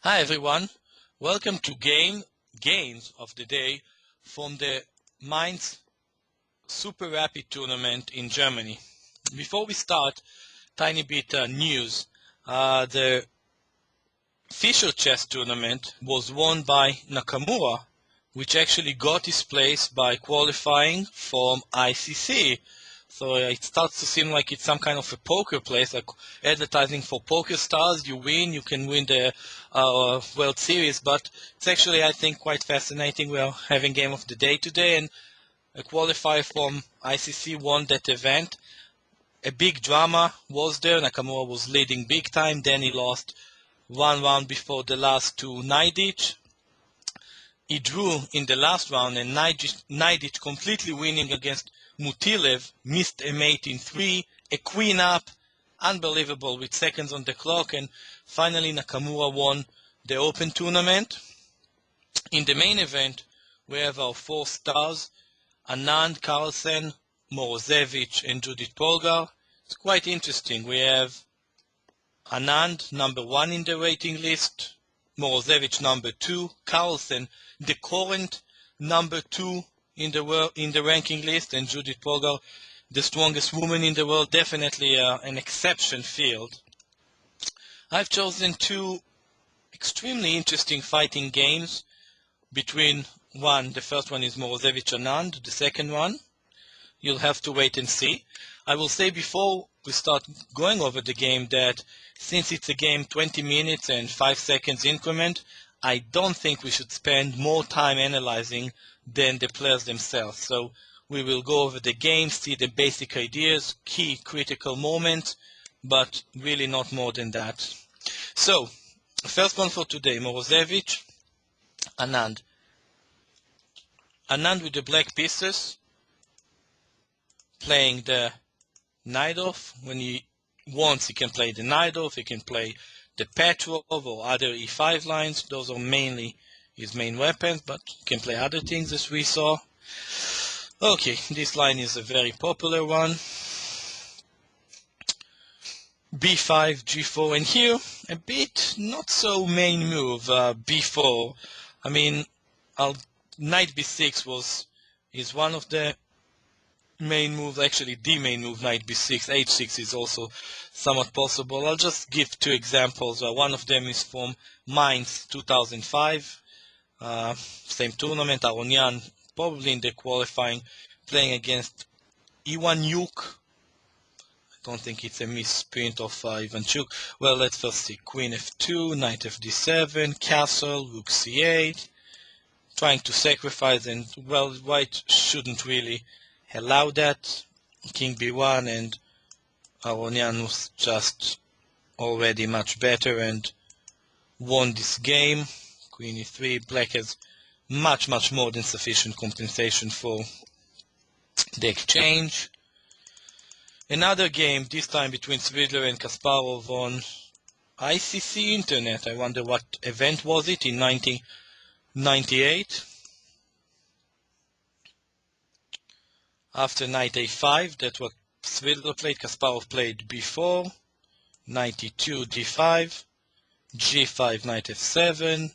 Hi everyone, welcome to games of the day from the Mainz Super Rapid tournament in Germany. Before we start, tiny bit news. The Fischer chess tournament was won by Nakamura, which actually got his place by qualifying from ICC. So it starts to seem like it's some kind of a poker place, like advertising for poker stars. You win, you can win the World Series, but it's actually, I think, quite fascinating. We are having game of the day today, and a qualifier from ICC won that event. A big drama was there. Nakamura was leading big time, then he lost one round before the last to Najdic. He drew in the last round, and Najdic completely winning against Mutilev, missed a mate in 3, a queen up, unbelievable with seconds on the clock, and finally Nakamura won the Open tournament. In the main event, we have our 4 stars, Anand, Carlsen, Morozevich, and Judith Polgar. It's quite interesting. We have Anand, number 1 in the rating list, Morozevich, number 2, Carlsen, the current number 2 in the ranking list, and Judith Polgar, the strongest woman in the world, definitely an exception field. I've chosen 2 extremely interesting fighting games between the first one is Morozevich Anand, the second one, you'll have to wait and see. I will say before we start going over the game that since it's a game 20 minutes and 5 seconds increment, I don't think we should spend more time analyzing than the players themselves. So we will go over the game, see the basic ideas, key critical moments, but really not more than that. So, first one for today, Morozevich, Anand. Anand with the black pieces, playing the knight off. When he wants, he can play the knight off, he can play the Petrov or other e5 lines. Those are mainly his main weapons, but he can play other things as we saw. Okay, this line is a very popular one. b5, g4, and here a bit not so main move, b4. I mean, knight b6 is one of the main moves, actually the main move, knight b6, h6 is also somewhat possible. I'll just give 2 examples. One of them is from Mainz 2005, same tournament, Aronian, probably in the qualifying, playing against Iwan Yuk. I don't think it's a misprint of Ivanchuk. Well, let's first see. Queen f2, knight fd7, castle, rook c8, trying to sacrifice, and well, white shouldn't really allow that. King b1, and Aronian was just already much better and won this game. Queen e3, black has much more than sufficient compensation for the exchange. Another game, this time between Svidler and Kasparov on ICC internet. I wonder what event was it, in 1998. After knight a5, that's what Svidler played, Kasparov played b4, knight e2, d5, g5, knight f7,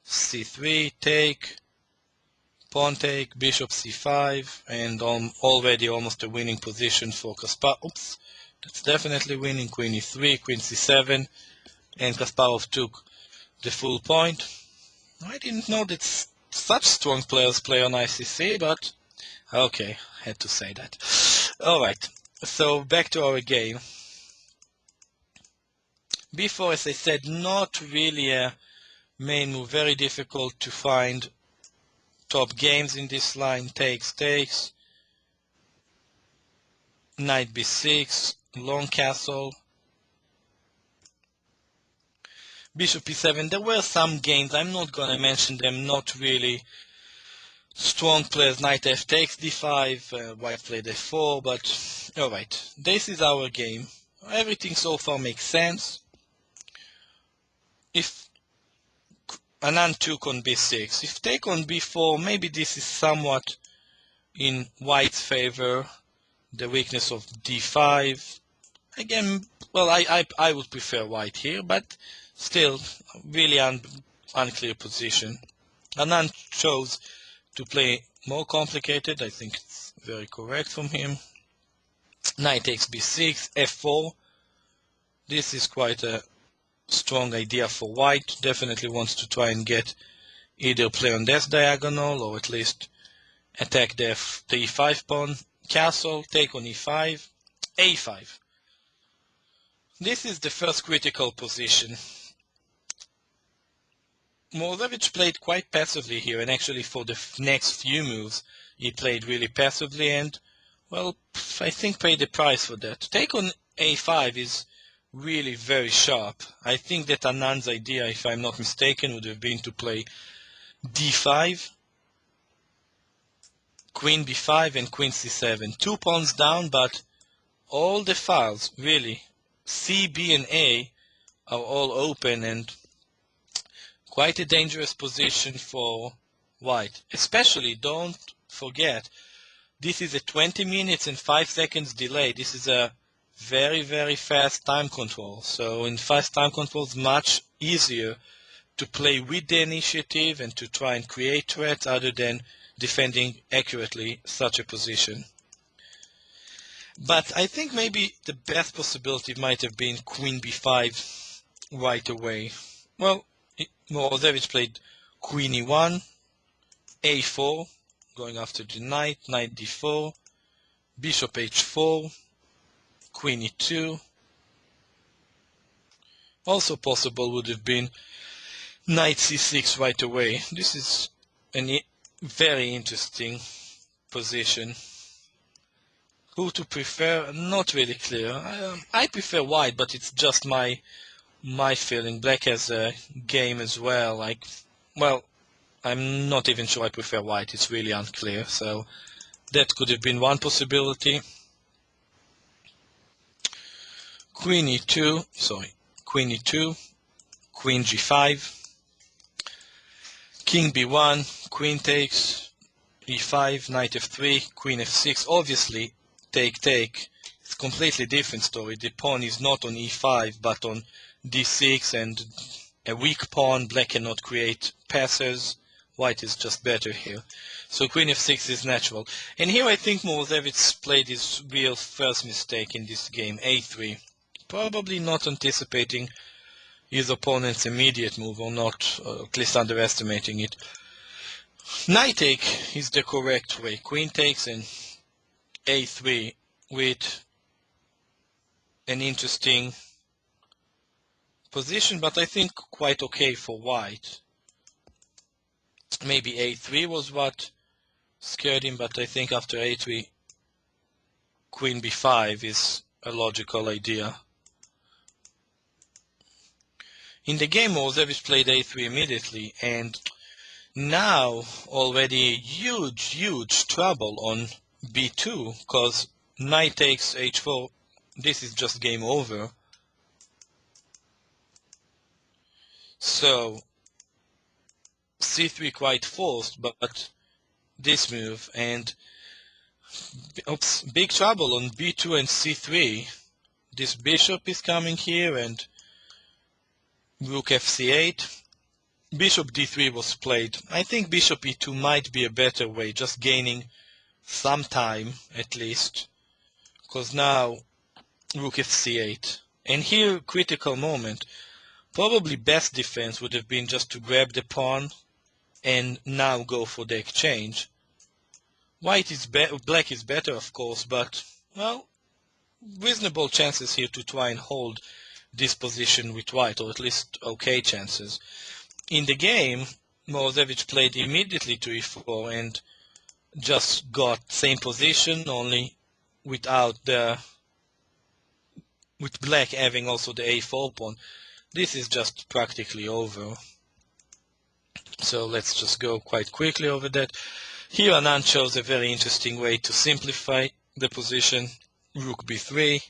c3, take, pawn take, bishop c5, and already almost a winning position for Kasparov. Oops, that's definitely winning. Queen e3, queen c7, and Kasparov took the full point. I didn't know that such strong players play on ICC, but okay, had to say that. Alright, so back to our game. b4, as I said, not really a main move, very difficult to find top games in this line. Takes, knight b6, long castle, bishop e7. There were some games, I'm not gonna mention them, not really strong players. Knight f takes d5, white played f4, but alright, this is our game. Everything so far makes sense. If Anand took on b6, if take on b4, maybe this is somewhat in white's favor. The weakness of d5. Again, well, I would prefer white here, but Still, really unclear position. Anand chose to play more complicated. I think it's very correct from him. Knight takes b6, f4. This is quite a strong idea for white. Definitely wants to try and get either play on this diagonal or at least attack the e5 pawn. Castle, take on e5, a5. This is the first critical position. Morozevich played quite passively here, and actually for the next few moves he played really passively and, well, I think paid the price for that. Take on a5 is really very sharp. I think that Anand's idea, if I'm not mistaken, would have been to play d5, queen b5 and queen c7. 2 pawns down, but all the files, really, c, b and a, are all open and quite a dangerous position for white. Especially, don't forget, this is a 20 minutes and 5 seconds delay. This is a very, very fast time control. So in fast time control, it's much easier to play with the initiative and to try and create threats other than defending accurately such a position. But I think maybe the best possibility might have been queen b5 right away. Well, Morozevich played queen e1, a4, going after the knight, knight d4, bishop h4, queen e2. Also possible would have been knight c6 right away. This is a very interesting position. Who to prefer? Not really clear. I prefer white, but it's just my feeling. Black has a game as well. Well, I'm not even sure I prefer white. It's really unclear. So that could have been one possibility. Queen e2, queen e2, queen g5, king b1, queen takes, e5, knight f3, queen f6. Obviously, take. It's a completely different story. The pawn is not on e5, but on d6, and a weak pawn. Black cannot create passes. White is just better here. So queen f6 is natural. And here I think Morozevich played his real first mistake in this game, a3. Probably not anticipating his opponent's immediate move, or not, or at least underestimating it. Knight take is the correct way. Queen takes and a3 with an interesting position, but I think quite okay for white. Maybe a3 was what scared him, but I think after a3, queen b5 is a logical idea. In the game, Morozevich played a3 immediately, and now already huge trouble on b2, because knight takes h4. This is just game over. So c3 quite forced, but this move, and oops, big trouble on b2 and c3. This bishop is coming here, and rook fc8. Bishop d3 was played. I think bishop e2 might be a better way, just gaining some time at least, because now rook fc8. And here, critical moment. Probably best defense would have been just to grab the pawn and now go for the exchange. Black is better, of course, but, well, reasonable chances here to try and hold this position with white, or at least okay chances. In the game, Morozevich played immediately to e4 and just got same position, only with black having also the a4 pawn. This is just practically over. So let's just go quite quickly over that. Here Anand chose a very interesting way to simplify the position. Rook b3,